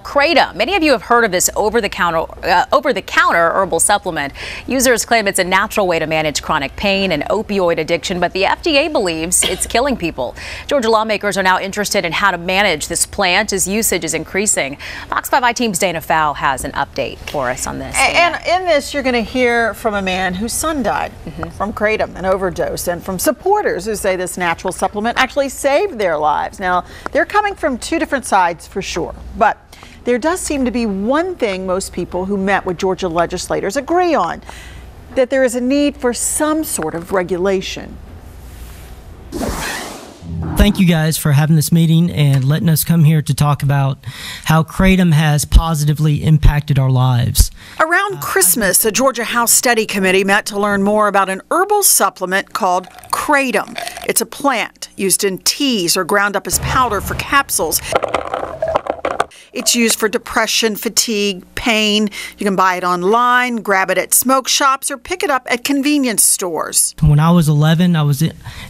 Kratom. Many of you have heard of this over-the-counter herbal supplement. Users claim it's a natural way to manage chronic pain and opioid addiction, but the FDA believes it's killing people. Georgia lawmakers are now interested in how to manage this plant as usage is increasing. Fox 5 team's Dana Fowle has an update for us on this. And in this, you're going to hear from a man whose son died from Kratom, an overdose, and from supporters who say this natural supplement actually saved their lives. Now, they're coming from two different sides for sure, but there does seem to be one thing most people who met with Georgia legislators agree on, that there is a need for some sort of regulation. Thank you guys for having this meeting and letting us come here to talk about how Kratom has positively impacted our lives. Around Christmas, a Georgia House Study Committee met to learn more about an herbal supplement called Kratom. It's a plant used in teas or ground up as powder for capsules. It's used for depression, fatigue, pain. You can buy it online, grab it at smoke shops, or pick it up at convenience stores. When I was 11, I was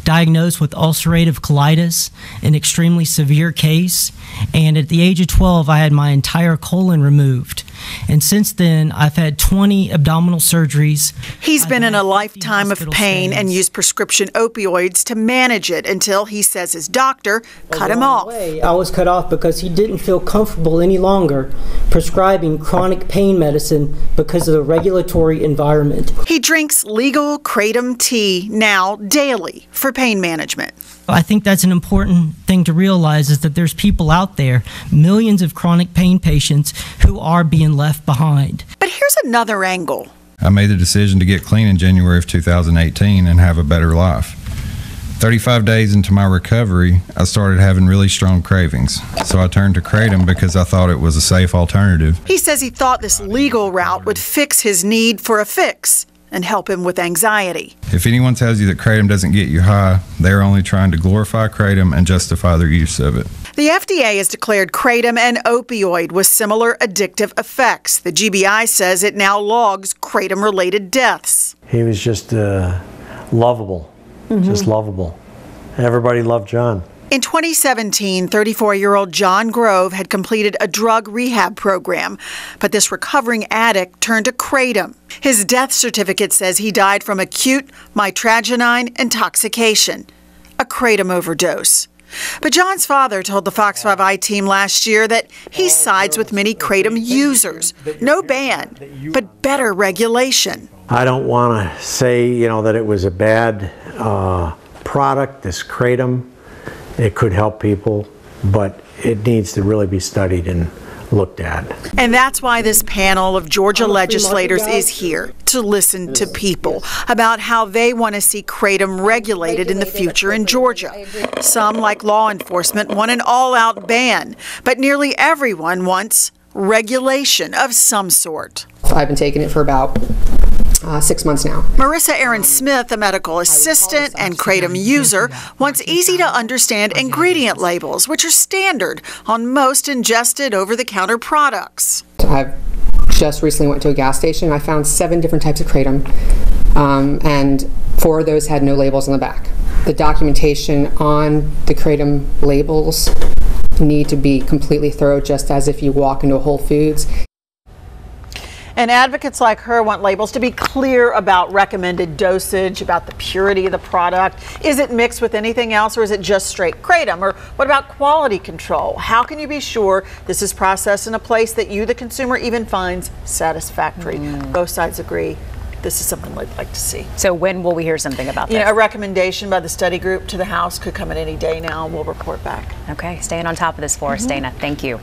diagnosed with ulcerative colitis, an extremely severe case. And at the age of 12, I had my entire colon removed. And since then, I've had 20 abdominal surgeries. He's been in a lifetime of pain and used prescription opioids to manage it until he says his doctor cut him off. I was cut off because he didn't feel comfortable any longer prescribing chronic pain medicine because of the regulatory environment. He drinks legal Kratom tea now daily for pain management. I think that's an important thing to realize, is that there's people out there, millions of chronic pain patients, who are being left behind. But here's another angle. I made the decision to get clean in January of 2018 and have a better life. 35 days into my recovery, I started having really strong cravings. So I turned to Kratom because I thought it was a safe alternative. He says he thought this legal route would fix his need for a fix and help him with anxiety. If anyone tells you that Kratom doesn't get you high, they're only trying to glorify Kratom and justify their use of it. The FDA has declared Kratom an opioid with similar addictive effects. The GBI says it now logs Kratom-related deaths. He was just lovable, just lovable. Everybody loved John. In 2017, 34-year-old John Grove had completed a drug rehab program, but this recovering addict turned to Kratom. His death certificate says he died from acute mitragynine intoxication, a Kratom overdose. But John's father told the Fox 5 team last year that he sides with many Kratom users. No ban, but better regulation. I don't want to say, that it was a bad product, this Kratom. It could help people, but it needs to really be studied and looked at. And that's why this panel of Georgia legislators is here, to listen to people about how they want to see Kratom regulated in the future in Georgia. Some, like law enforcement, want an all-out ban, but nearly everyone wants regulation of some sort. I've been taking it for about 6 months now. Marissa Aaron Smith, a medical assistant and Kratom user, wants easy-to-understand ingredient labels, which are standard on most ingested over-the-counter products. I've just recently went to a gas station. I found 7 different types of Kratom, and 4 of those had no labels on the back. The documentation on the Kratom labels need to be completely thorough, just as if you walk into a Whole Foods. And advocates like her want labels to be clear about recommended dosage, about the purity of the product. Is it mixed with anything else, or is it just straight Kratom? Or what about quality control? How can you be sure this is processed in a place that you, the consumer, even finds satisfactory? Both sides agree this is something they'd like to see. So when will we hear something about this? A recommendation by the study group to the House could come in any day now, and we'll report back. Okay, staying on top of this for us, Dana. Thank you.